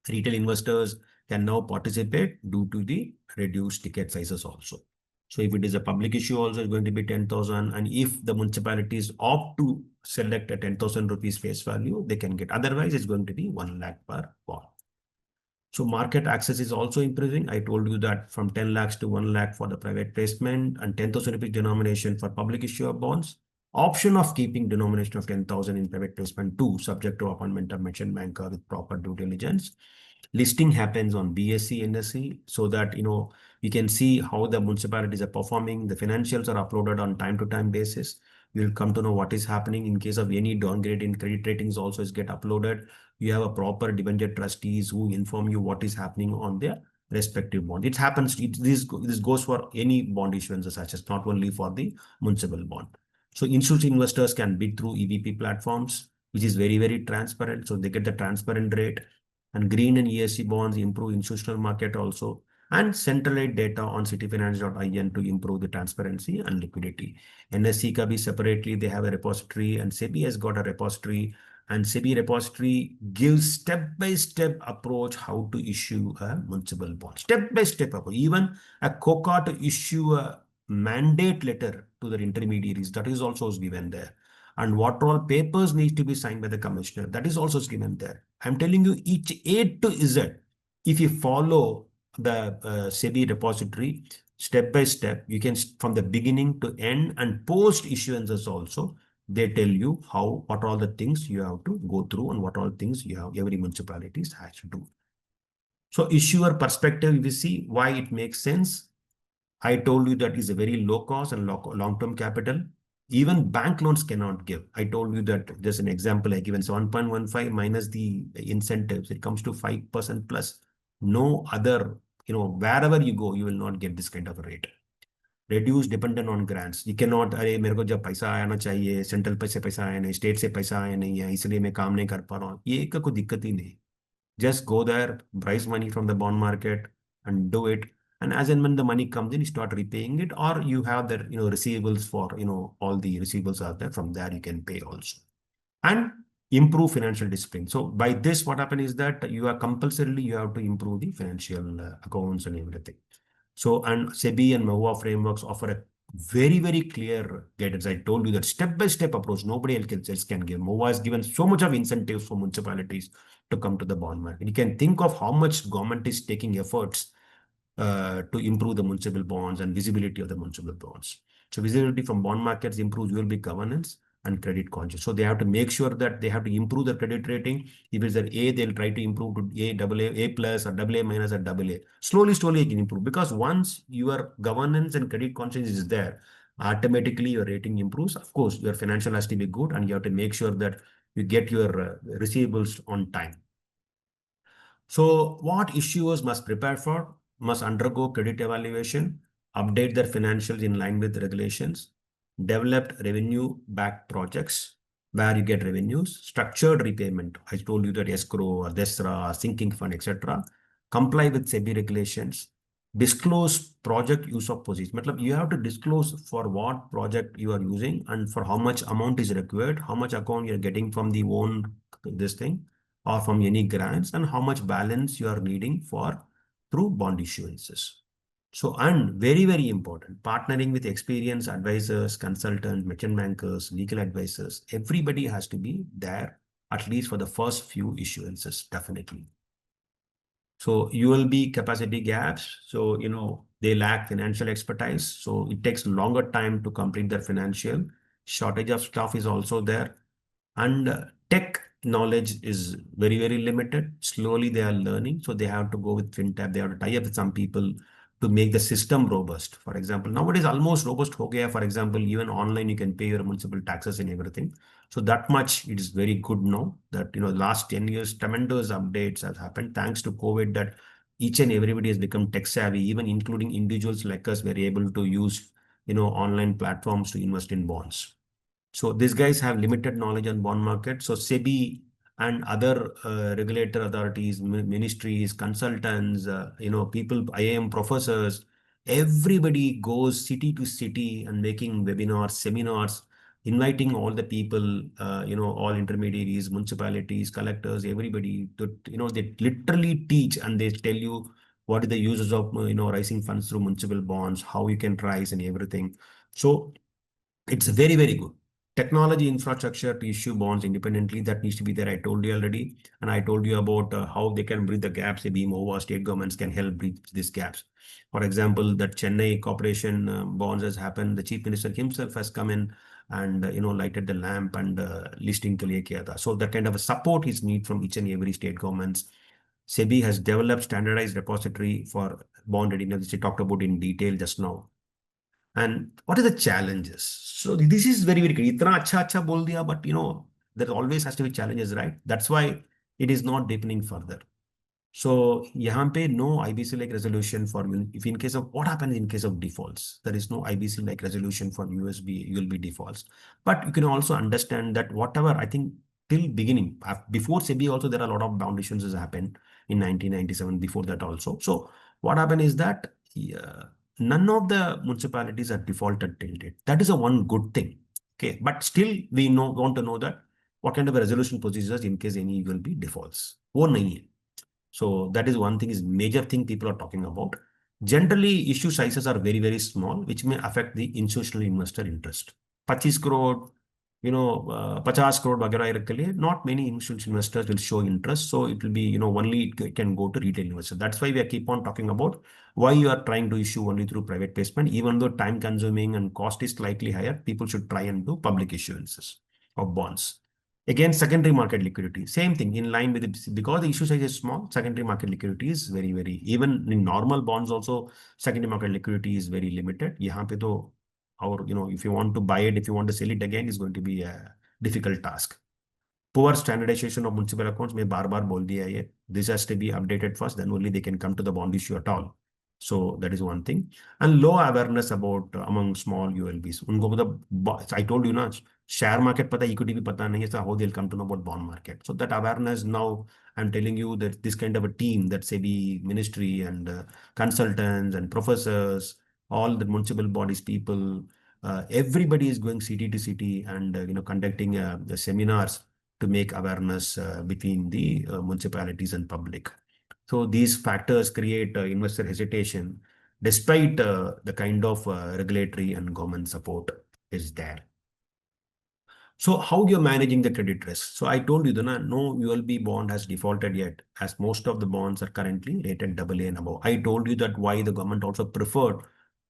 Retail investors can now participate due to the reduced ticket sizes also. So if it is a public issue also, it's going to be 10,000. And if the municipalities opt to select a 10,000 rupees face value, they can get. Otherwise, it's going to be 1 lakh per bond. So market access is also improving. I told you that from 10 lakhs to 1 lakh for the private placement and 10,000 rupees denomination for public issue of bonds. Option of keeping denomination of 10,000 in private placement too, subject to appointment of merchant banker with proper due diligence. Listing happens on BSE, NSE, so that, we can see how the municipalities are performing. The financials are uploaded on time-to-time basis. We'll come to know what is happening in case of any downgrade in credit ratings also is get uploaded. You have a proper debenture trustees who inform you what is happening on their respective bond. It happens, this goes for any bond issuance such as not only for the municipal bond. So institutional investors can bid through EVP platforms, which is very, very transparent. So they get the transparent rate, and green and ESG bonds improve institutional market also. and centralized data on cityfinance.in to improve the transparency and liquidity. NSE ka bhi separately, they have a repository, and SEBI has got a repository, and SEBI repository gives step-by-step approach how to issue a municipal bond. Step-by-step approach. Even a COCA to issue a mandate letter to their intermediaries, that is also given there. And what all papers need to be signed by the commissioner, that is also given there. I'm telling you, each A to Z, if you follow the SEBI repository step by step, you can from the beginning to end and post issuances also, they tell you how, what are all the things you have to go through and what all things you have, every municipalities has to do. So issuer perspective, if you see why it makes sense, I told you that is a very low cost and long-term capital. Even bank loans cannot give. I told you that just an example I given. So 1.15 minus the incentives, it comes to 5% plus. No other, wherever you go, you will not get this kind of a rate. Reduce dependent on grants. You cannot, अरे मेरे को जब पैसा आना चाहिए, central से पैसा आया नहीं, स्टेट से पैसा आया नहीं है, इसलिए मैं काम नहीं कर पा रहा हूँ. ये का कोई दिक्कत ही नहीं. Just go there, raise money from the bond market and do it. And as and when the money comes in, you start repaying it, or you have the receivables for all the receivables are there. From there, you can pay also. And improve financial discipline. So by this, what happens is that you are compulsorily you have to improve the financial accounts and everything. So, and SEBI and MOA frameworks offer a very, very clear guidance. I told you that step-by-step approach, nobody else can give. MOA has given so much of incentives for municipalities to come to the bond market. You can think of how much government is taking efforts to improve the municipal bonds and visibility of the municipal bonds. So visibility from bond markets improves will be governance and credit conscious. So they have to make sure that they have to improve the credit rating. If it's an A, they'll try to improve to A, double A plus, or double A minus, or double A. Slowly, slowly, it can improve, because once your governance and credit conscience is there, automatically your rating improves. Of course, your financial has to be good, and you have to make sure that you get your receivables on time. So what issuers must prepare for? Must undergo credit evaluation, update their financials in line with regulations, develop revenue-backed projects where you get revenues, structured repayment. I told you that escrow or DESRA, sinking fund, etc. Comply with SEBI regulations, disclose project use of proceeds. Matlab, you have to disclose for what project you are using and for how much amount is required, how much account you're getting from the own this thing or from any grants, and how much balance you are needing for through bond issuances. So, and very, very important, partnering with experienced advisors, consultants, merchant bankers, legal advisors, everybody has to be there at least for the first few issuances, definitely. So ULB capacity gaps. So, they lack financial expertise. So it takes longer time to complete their financial. Shortage of staff is also there. And tech knowledge is very, very limited. Slowly they are learning. So they have to go with fintech. They have to tie up with some people to make the system robust. For example, nowadays almost robust ho gaya. For example, even online you can pay your municipal taxes and everything. So that much it is very good now that last 10 years tremendous updates have happened thanks to COVID, that each and everybody has become tech savvy, even including individuals like us were able to use online platforms to invest in bonds. So these guys have limited knowledge on bond market. So SEBI and other regulator authorities, ministries, consultants, people, IIM professors, everybody goes city to city and making webinars, seminars, inviting all the people, all intermediaries, municipalities, collectors, everybody to, they literally teach and they tell you what are the uses of, raising funds through municipal bonds, how you can rise and everything. So it's very, very good. Technology infrastructure to issue bonds independently, that needs to be there. I told you already. And I told you about how they can bridge the gaps. The BMOVA state governments can help bridge these gaps. For example, that Chennai Corporation bonds has happened. The chief minister himself has come in and, lighted the lamp and listing ke liye kiya tha. So that kind of a support is need from each and every state governments. SEBI has developed standardized repository for bond readiness, which we talked about in detail just now. And what are the challenges? So this is very, very good. Itna acha acha bol diya, but there always has to be challenges, right? That's why it is not deepening further. So यहाँ पे no IBC like resolution for if in case of what happens in case of defaults, there is no IBC like resolution for ULB defaults. But you can also understand that whatever I think till beginning before SEBI also there are a lot of bond issues has happened. in 1997, before that also. So what happened is that none of the municipalities are defaulted till date. That is a one good thing. Okay, but still we want to know that what kind of a resolution procedures in case any will be defaults. वो नहीं है. So that is one thing, is major thing people are talking about. Generally, issue sizes are very, very small, which may affect the institutional investor interest. 25 crore, 50 crore वगैरह के लिए, not many institutional investors will show interest. So it will be, only it can go to retail investors. That's why we keep on talking about why you are trying to issue only through private placement, even though time consuming and cost is slightly higher. People should try and do public issuances of bonds. Again, secondary market liquidity, same thing in line with it, because the issue size is small. Secondary market liquidity is very, very, even in normal bonds also, secondary market liquidity is very limited. यहाँ पे तो, or if you want to buy it, if you want to sell it again, is going to be a difficult task. Poor standardization of municipal accounts, में बार बार बोल दिया है ये. This has to be updated first, then only they can come to the bond issue at all. So that is one thing. And low awareness about among small ULBs. उनको मतलब, I told you ना, share market पता, equity भी पता नहीं है, so how they'll come to know about bond market. So that awareness now, I'm telling you that this kind of a team, that SEBI ministry and consultants and professors, all the municipal bodies people, everybody is going city to city and conducting the seminars to make awareness between the municipalities and public. So these factors create investor hesitation, despite the kind of regulatory and government support is there. So how you're managing the credit risk? So I told you that no ULB bond has defaulted yet, as most of the bonds are currently rated AA and above. I told you that why the government also preferred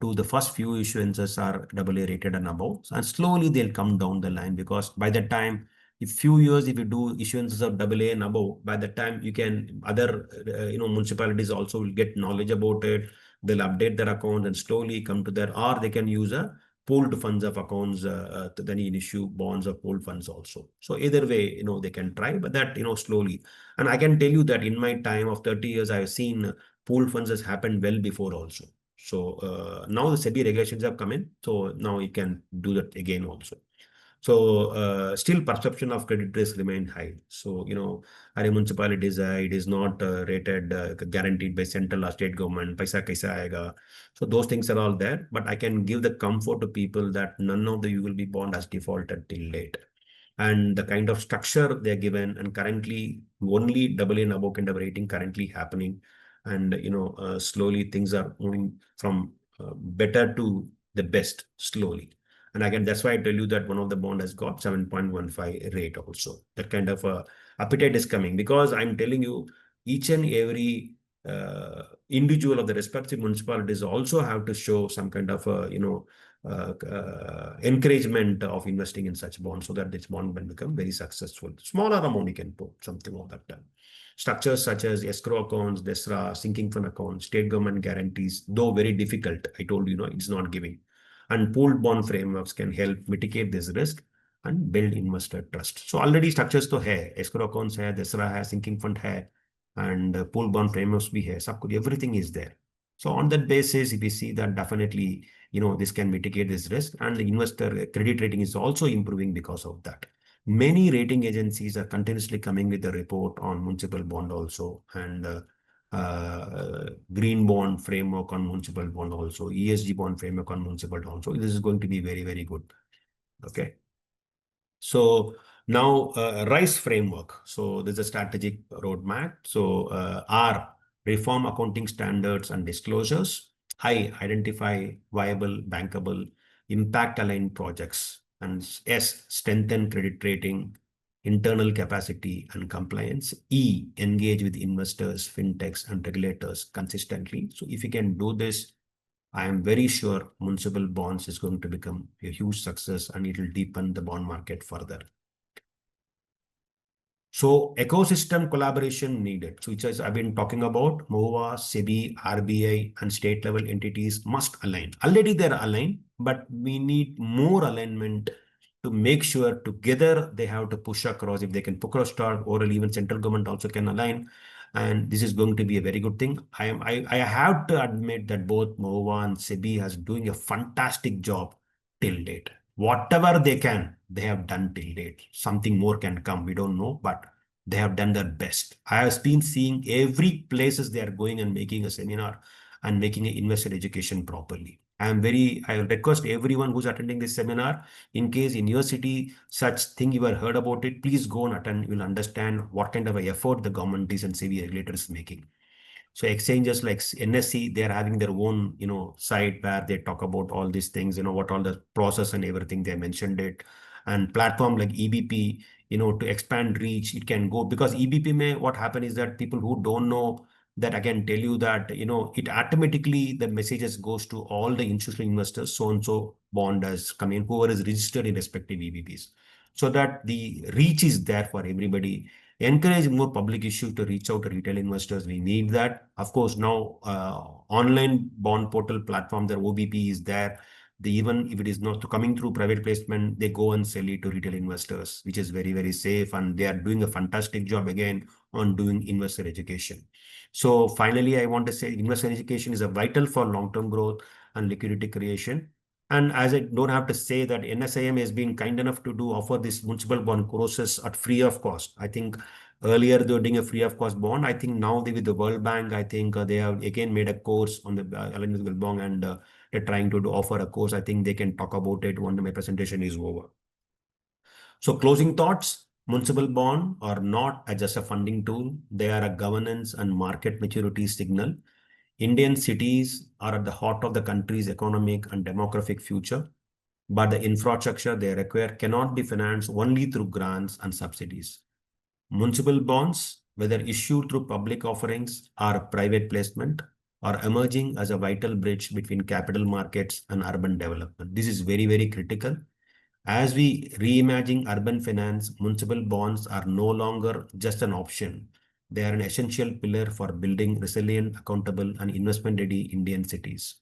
to the first few issuances are AA rated and above, and slowly they'll come down the line, because by the time, if few years, if you do issuances of AA and above, by the time you can, other municipalities also will get knowledge about it. They'll update their accounts and slowly come to their, or they can use a pooled funds of accounts, then you issue bonds of pooled funds also. So either way, they can try, but that, slowly. And I can tell you that in my time of 30 years, I've seen pooled funds has happened well before also. So now the SEBI regulations have come in. So now you can do that again also. So still perception of credit risk remain high. So, our municipalities, it is not rated, guaranteed by central or state government. Paisa kaisa aega. So those things are all there. But I can give the comfort to people that none of the ULB bond has defaulted till date. And the kind of structure they're given, and currently only AA and above kind of rating currently happening. And, slowly things are moving from better to the best slowly. And again, that's why I tell you that one of the bond has got 7.15 rate also. That kind of appetite is coming, because I'm telling you, each and every individual of the respective municipalities also have to show some kind of encouragement of investing in such bonds, so that this bond will become very successful. Smaller amount you can put, something of that time. Structures such as escrow accounts, DESRA, sinking fund accounts, state government guarantees, though very difficult, I told you, it's not giving. And pooled bond frameworks can help mitigate this risk and build investor trust. So already structures to hai, escrow accounts hai, DESRA hai, sinking fund hai, and pooled bond frameworks bhi hai. Everything is there. So on that basis, if you see that, definitely, this can mitigate this risk, and the investor credit rating is also improving because of that. Many rating agencies are continuously coming with a report on municipal bond also, and green bond framework on municipal bond also, ESG bond framework on municipal bond also. This is going to be very, very good. Okay. So now RISE framework. So there's a strategic roadmap. So R, reform accounting standards and disclosures. I, identify viable, bankable, impact aligned projects. And S, strengthen credit rating, internal capacity and compliance. E, engage with investors, fintechs and regulators consistently. So if you can do this, I am very sure municipal bonds is going to become a huge success, and it will deepen the bond market further. So ecosystem collaboration needed. So which is I've been talking about, MOVA, SEBI, RBI, and state level entities must align. Already they're aligned, but we need more alignment to make sure together they have to push across. If they can push across, or even central government also can align. And this is going to be a very good thing. I have to admit that both MOVA and SEBI has doing a fantastic job till date. Whatever they can, they have done till date. Something more can come, we don't know, but They have done their best. I have been seeing every places they are going and making a seminar and making an investor education properly. I request everyone who's attending this seminar, in case in your city such thing you have heard about it, please go and attend. You'll understand what kind of a effort the government is and SEBI regulators is making. So exchanges like NSE, they're having their own, site where they talk about all these things, what all the process and everything they mentioned it. And platform like EBP, to expand reach, it can go because EBP may, what happen is that people who don't know that, I can tell you that, it automatically the messages goes to all the institutional investors, so and so bond has come in, whoever is registered in respective EBPs. So that the reach is there for everybody. Encourage more public issue to reach out to retail investors. We need that. Of course, now online bond portal platform, their OBP is there. They, even if it is not coming through private placement, they go and sell it to retail investors, which is very, very safe. And they are doing a fantastic job again on doing investor education. So finally, I want to say investor education is a vital for long-term growth and liquidity creation. And as I don't have to say that NSIM has been kind enough to do offer this municipal bond courses at free of cost. I think earlier they were doing a free of cost bond. I think now with the World Bank, I think they have again made a course on the municipal bond, and they're trying to offer a course. I think they can talk about it when my presentation is over. So closing thoughts, municipal bond are not just a funding tool. They are a governance and market maturity signal. Indian cities are at the heart of the country's economic and demographic future, but the infrastructure they require cannot be financed only through grants and subsidies. Municipal bonds, whether issued through public offerings or private placement, are emerging as a vital bridge between capital markets and urban development. This is very, very critical. As we reimagine urban finance, municipal bonds are no longer just an option. They are an essential pillar for building resilient, accountable, and investment-ready Indian cities.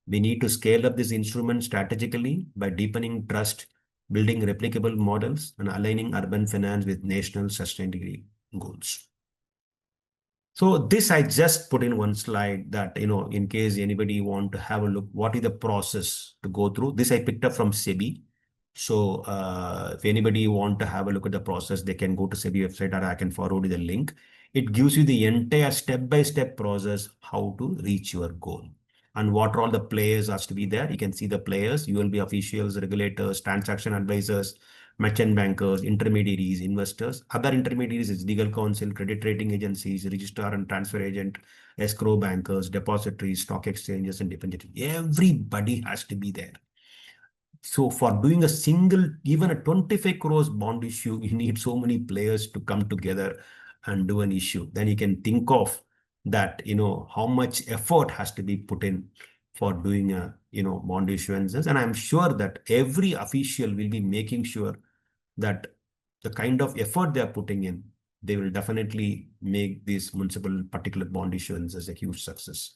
We need to scale up this instrument strategically by deepening trust, building replicable models, and aligning urban finance with national sustainability goals. So this I just put in one slide that, in case anybody want to have a look, what is the process to go through? This I picked up from SEBI. So if anybody want to have a look at the process, they can go to SEBI website, or I can forward you the link. It gives you the entire step-by-step process, how to reach your goal. And what are all the players has to be there. You can see the players, ULB officials, regulators, transaction advisors, merchant bankers, intermediaries, investors. Other intermediaries is legal counsel, credit rating agencies, registrar and transfer agent, escrow bankers, depositories, stock exchanges, and dependent. Everybody has to be there. So for doing a single, even a 25 crores bond issue, you need so many players to come together and do an issue. Then you can think of that, how much effort has to be put in for doing a, bond issuances. And I'm sure that every official will be making sure that the kind of effort they are putting in, they will definitely make this municipal particular bond issuance as a huge success.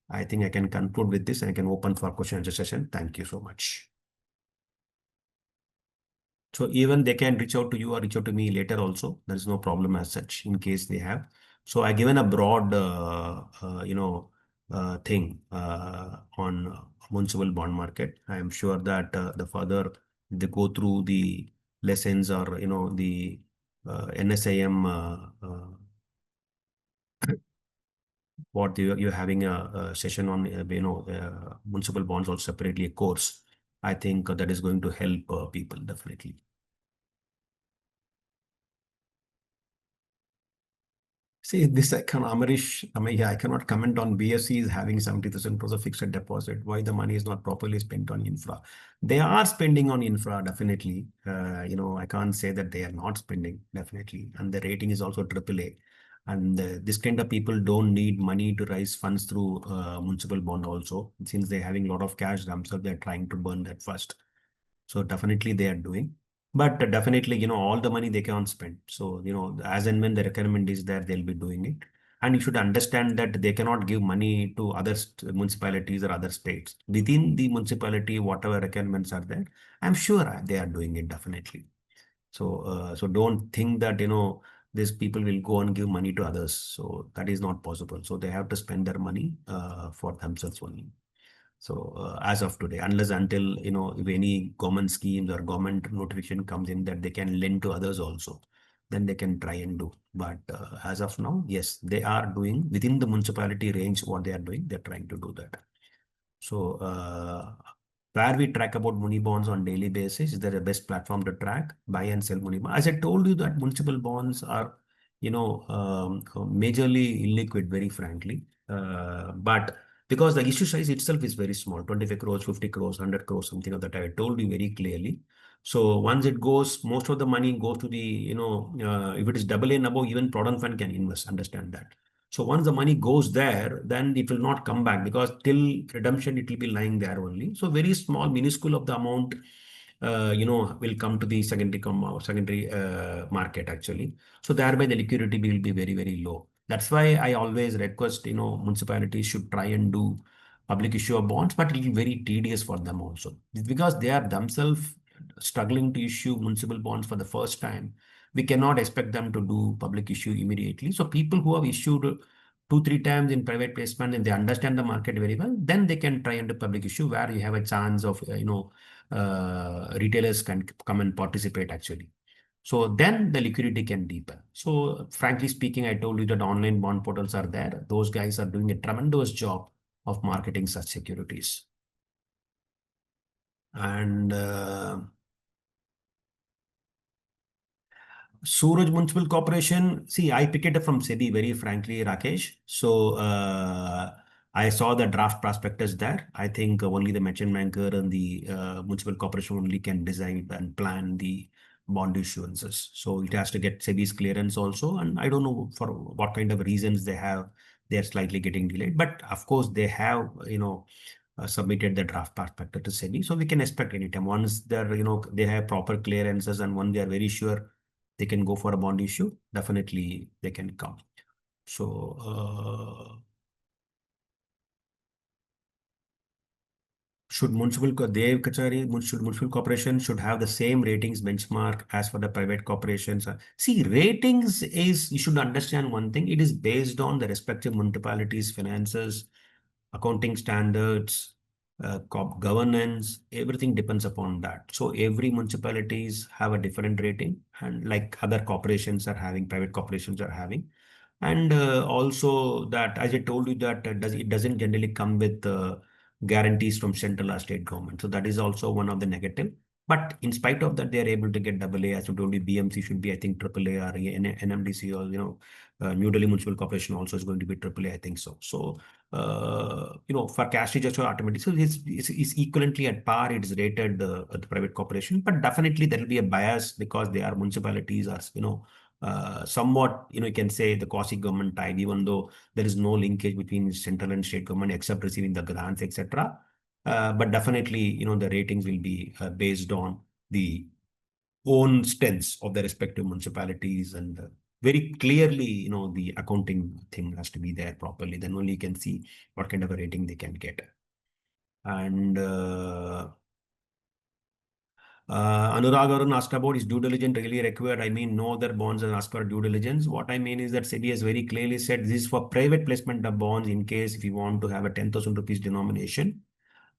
I think I can conclude with this and I can open for question and answer session. Thank you so much. So even they can reach out to you or reach out to me later also. There is no problem as such in case they have. So I given a broad, thing on municipal bond market. I am sure that the further they go through the lessons or, the NSIM, what you're having a session on, municipal bonds or separately a course. I think that is going to help people definitely. See, this I can, Amarish, yeah, I cannot comment on BSC is having 70,000 crores of fixed deposit. Why the money is not properly spent on infra? They are spending on infra, definitely. I can't say that they are not spending, definitely. And the rating is also AAA. And this kind of people don't need money to raise funds through municipal bond also. Since they're having a lot of cash themselves, they're trying to burn that first. So definitely they are doing. But definitely, all the money they can't spend. So, as and when the requirement is there, they'll be doing it. And you should understand that they cannot give money to other municipalities or other states. Within the municipality, whatever requirements are there, I'm sure they are doing it definitely. So don't think that, these people will go and give money to others. So that is not possible. So they have to spend their money for themselves only. So as of today, unless until, if any government schemes or government notification comes in that they can lend to others also. then they can try and do. But as of now, yes, they are doing within the municipality range what they are doing. They're trying to do that. So, where we track about money bonds on daily basis, is there a best platform to track, buy and sell money bonds? As I told you that municipal bonds are, majorly illiquid, very frankly. But because the issue size itself is very small, 25 crores, 50 crores, 100 crores, something of that, I told you very clearly. So once it goes, most of the money goes to the, if it is double A and above, even Provident Fund can invest, understand that. So once the money goes there, then it will not come back because till redemption, it will be lying there only. So very small, minuscule of the amount, will come to the secondary market actually. So thereby the liquidity will be very, very low. That's why I always request, municipalities should try and do public issue of bonds, but it will be very tedious for them also. It's because they are themselves struggling to issue municipal bonds for the first time. We cannot expect them to do public issue immediately. So people who have issued two, three times in private placement and they understand the market very well, then they can try and do public issue where you have a chance of, retailers can come and participate actually. So then the liquidity can deepen. So frankly speaking, I told you that online bond portals are there. Those guys are doing a tremendous job of marketing such securities. And Suraj Municipal Corporation, see, I pick it up from SEBI, very frankly, Rakesh. So I saw the draft prospectus there. I think only the merchant banker and the municipal corporation only can design and plan the bond issuances. So it has to get SEBI's clearance also. And I don't know for what kind of reasons they have, they're slightly getting delayed. But of course, they have, submitted the draft prospectus to SEBI. So we can expect anytime. Once they're, they have proper clearances and when they are very sure they can go for a bond issue, definitely they can come. So, should Dev Kachari, municipal corporation should have the same ratings benchmark as for the private corporations. See, ratings is, you should understand one thing, it is based on the respective municipalities' finances, accounting standards, governance, everything depends upon that. So every municipalities have a different rating and like other corporations are having, private corporations are having. And also that, as I told you, that it doesn't generally come with guarantees from central or state government. So that is also one of the negative. But in spite of that, they are able to get AA. As I told you, BMC should be, I think, AAA or NMDC or, New Delhi Municipal Corporation also is going to be AAA, I think so. So, for cash register automatically, so it's equivalently at par, it is rated at the private corporation. But definitely there will be a bias because they are municipalities or, somewhat, you can say the quasi-government type, even though there is no linkage between central and state government except receiving the grants, etc. But definitely, the ratings will be based on the own strengths of the respective municipalities and very clearly, the accounting thing has to be there properly. Then only you can see what kind of a rating they can get. And Anurag Arun asked about is due diligence really required? I mean, no other bonds are asked for due diligence. What I mean is that SEBI has very clearly said this is for private placement of bonds in case if you want to have a 10,000 rupees denomination,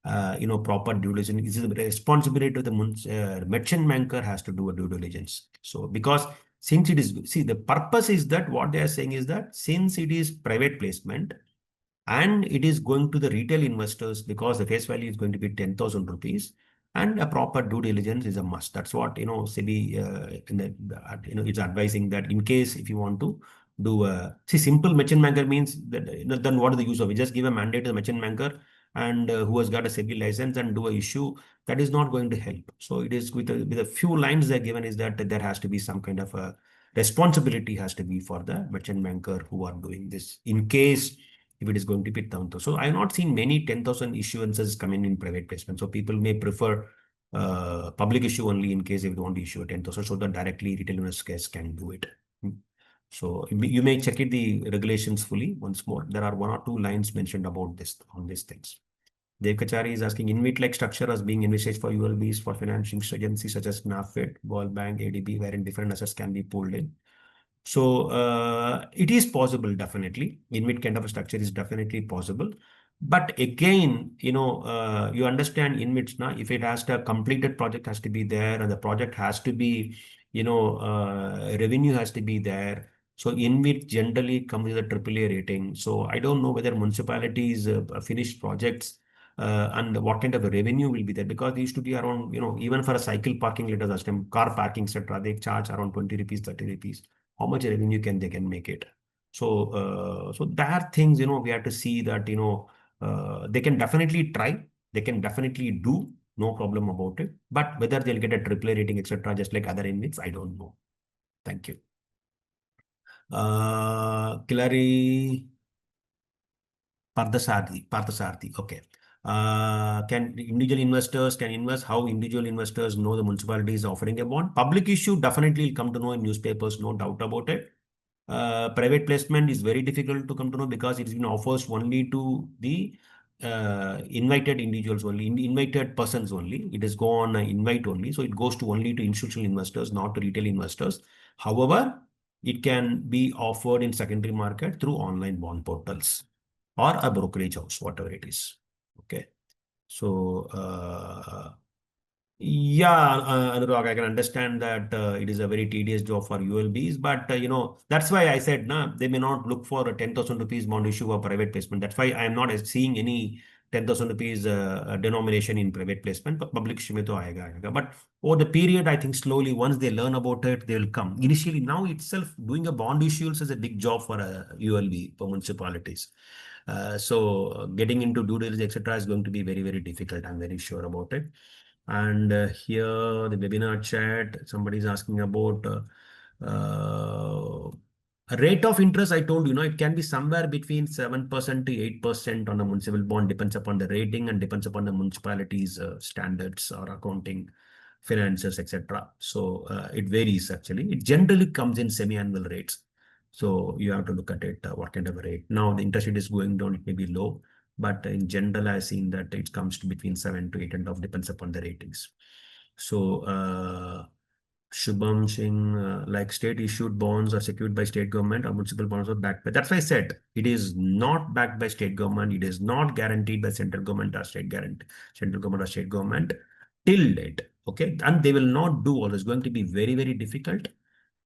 proper due diligence. This is the responsibility of the merchant banker has to do a due diligence. So because since it is, see, the purpose is that what they are saying is that since it is private placement, and it is going to the retail investors because the face value is going to be 10,000 rupees and a proper due diligence is a must. That's what, SEBI, it's advising that in case if you want to do see, simple merchant banker means that, then what is the use of it? Just give a mandate to the merchant banker and who has got a SEBI license and do a issue. That is not going to help. So it is with a few lines they're given is that there has to be some kind of a responsibility has to be for the merchant banker who are doing this in case if it is going to be 10,000. So I have not seen many 10,000 issuances coming in private placement. So people may prefer public issue only in case if they want to issue a 10,000 so that directly retail investors can do it. So you may check it the regulations fully once more. There are one or two lines mentioned about this on these things. Dev Kachari is asking, InvIT-like structure as being envisaged for ULBs for financing agencies such as NAFED, World Bank, ADB, wherein different assets can be pulled in. So it is possible, definitely. InvIT kind of a structure is definitely possible. But again, you understand InvITs now, if it has to completed project has to be there and the project has to be revenue has to be there. So InvIT generally comes with a AAA rating. So I don't know whether municipalities finish projects and what kind of a revenue will be there, because they used to be around, even for a cycle parking, let us assume car parking, etc., they charge around 20 rupees, 30 rupees. How much revenue can they can make it? So there are things, we have to see that, they can definitely try, they can definitely do, no problem about it. But whether they'll get a triple rating, etc., just like other inmates, I don't know. Thank you. Kilari Parthasarthi. Okay. Can individual investors can invest? How individual investors know the municipality is offering a bond? Public issue definitely will come to know in newspapers, no doubt about it. Private placement is very difficult to come to know because it is been offers only to the invited individuals only, invited persons only. It is go on invite only, so it goes to only to institutional investors, not to retail investors. However, it can be offered in secondary market through online bond portals or a brokerage house, whatever it is. Okay. So, yeah, Anurag, I can understand that it is a very tedious job for ULBs, but that's why I said, nah, they may not look for a 10,000 rupees bond issue or private placement. That's why I am not seeing any 10,000 rupees denomination in private placement, but public issue mein to aayega. But over the period, I think slowly, once they learn about it, they will come. Initially, now itself, doing a bond issuance is a big job for a ULB, for municipalities. So getting into due diligence, etc., is going to be very, very difficult. I'm very sure about it. And here, the webinar chat, somebody is asking about rate of interest. I told you, it can be somewhere between 7% to 8% on a municipal bond, depends upon the rating and depends upon the municipality's standards or accounting, finances, etc. So it varies actually. It generally comes in semi-annual rates. So you have to look at it, what kind of a rate. Now the interest rate is going down, it may be low, but in general, I've seen that it comes to between 7 to 8 and off, depends upon the ratings. So Shubham Singh, like state issued bonds are secured by state government or municipal bonds are backed by. That's why I said it is not backed by state government. It is not guaranteed by central government or central government or state government till date. Okay. And they will not do all. It's going to be very, very difficult.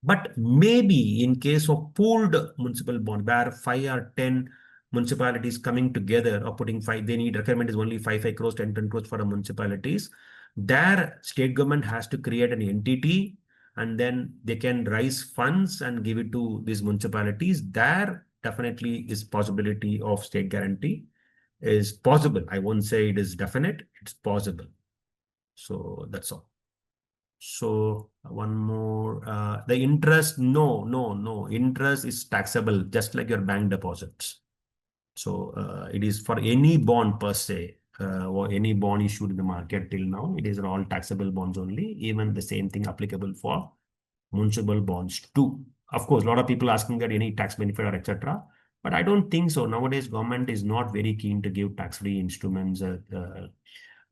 But maybe in case of pooled municipal bond, where 5 or 10 municipalities coming together or putting five, they need requirement is only 5 crores, 10 crores for a municipalities. Their state government has to create an entity and then they can raise funds and give it to these municipalities. There definitely is possibility of state guarantee is possible. I won't say it is definite, it's possible. So that's all. So one more, the interest, no. Interest is taxable, just like your bank deposits. So it is for any bond per se, or any bond issued in the market till now, it is all taxable bonds only. Even the same thing applicable for municipal bonds too. Of course, a lot of people asking that any tax benefit or etc. But I don't think so. Nowadays, government is not very keen to give tax-free instruments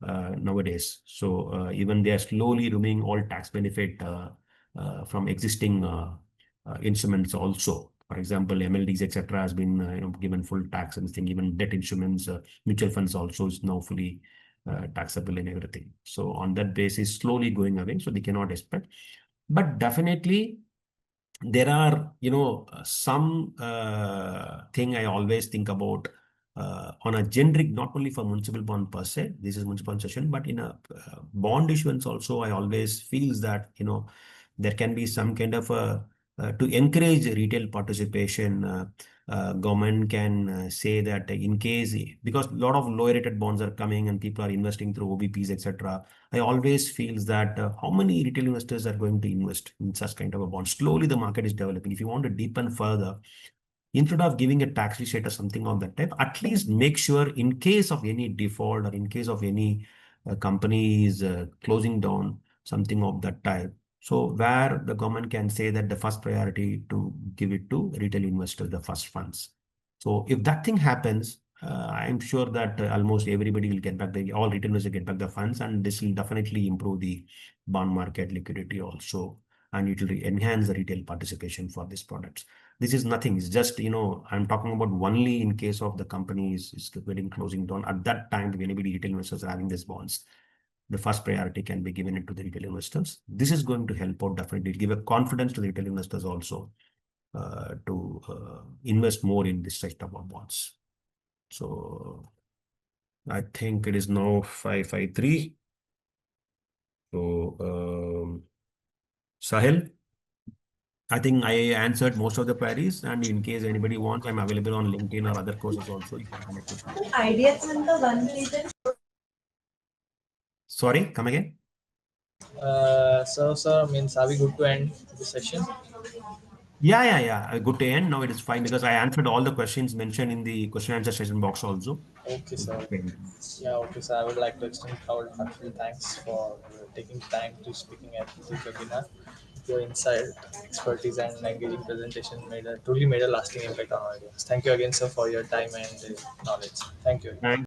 nowadays. So even they are slowly removing all tax benefit from existing instruments also. For example, MLDs, etc., has been given full tax and thing. Even debt instruments, mutual funds also is now fully taxable and everything. So on that basis, slowly going away. So they cannot expect. But definitely, there are, some thing I always think about on a generic, not only for municipal bond per se, this is municipal bond session, but in a bond issuance also, I always feels that, there can be some kind of a, to encourage retail participation, government can say that in case, because a lot of low rated bonds are coming and people are investing through OBPs, etc. I always feels that how many retail investors are going to invest in such kind of a bond? Slowly the market is developing. If you want to deepen further, instead of giving a tax receipt or something of that type, at least make sure in case of any default or in case of any company is closing down, something of that type. So where the government can say that the first priority to give it to retail investors, the first funds. So if that thing happens, I'm sure that almost everybody will get back all retail investors will get back the funds, and this will definitely improve the bond market liquidity also, and it will enhance the retail participation for these products. This is nothing. It's just, I'm talking about only in case of the company is getting closing down. At that time, if anybody retail investors are having these bonds, the first priority can be given into the retail investors. This is going to help out definitely, give a confidence to the retail investors also to invest more in this sector of bonds. So I think it is now 5:53. So Sahil, I think I answered most of the queries, and in case anybody wants, I'm available on LinkedIn or other courses also. You can connect with me. Ideas and the one reason. Sorry, come again. So, sir, means are we good to end the session? Yeah, yeah, yeah. Good to end. Now it is fine because I answered all the questions mentioned in the question answer session box also. Okay, Good sir. to end. Yeah, okay, sir. I would like to extend our heartfelt thanks for taking time to speaking at this webinar. Your insight, expertise, and engaging presentation truly made a lasting impact on our audience. Thank you again, sir, for your time and knowledge. Thank you. Thank